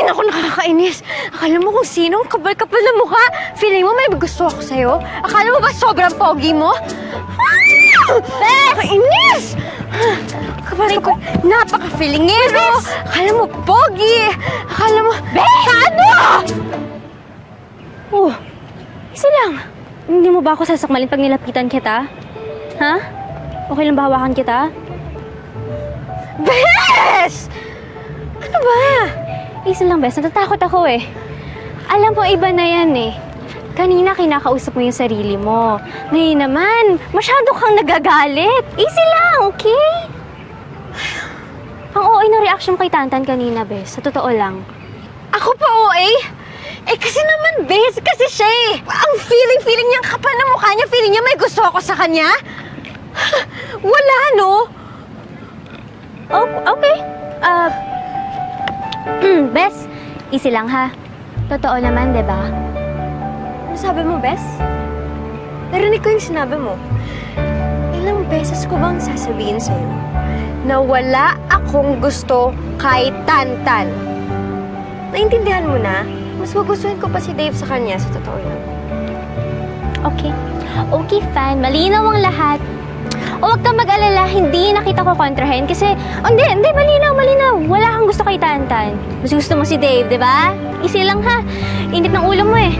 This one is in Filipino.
Ay, naku, nakakainis. Akala mo kung sinong kapal-kapal na mukha. Feeling mo may gusto ako sa'yo? Akala mo ba sobrang pogi mo? Nakakainis! Kapal-kapal. Napaka-feelingero. Akala mo pogi. Akala mo... Ano? Oh, isa lang. Hindi mo ba ako sasakmalin pag nilapitan kita? Ha? Okay lang ba hawakan kita? Bes! Ano ba? Isa lang, Bes. Natatakot ako eh. Alam mo, iba na yan eh. Kanina kinakausap mo yung sarili mo. Ngayon naman, masyado kang nagagalit. Easy lang, okay? Ang OA na reaction kay Tantan kanina, Bes. Sa totoo lang. Ako pa, OA? Eh, kasi naman, Bes, kasi siya eh. Ang feeling niya, ang kapal na mukha niya, feeling niya may gusto ako sa kanya. Wala, no? Oh, okay. Bes, easy lang ha. Totoo naman, di ba? Ano sabi mo, Bes? Narinig ko yung sinabi mo. Ilang beses ko bang sasabihin sa'yo na wala akong gusto kay Tantan? Naintindihan mo na? Mas gugustuhin ko pa si Dave sa kanya, sa totoo lang. Okay. Okay, fine. Malinaw ang lahat. O huwag kang mag-alala, hindi na kita ko kontrahin kasi... Oh, hindi, malinaw. Wala kang gusto kay Tantan. Mas gusto mo si Dave, di ba? Easy lang ha. Init ng ulo mo eh.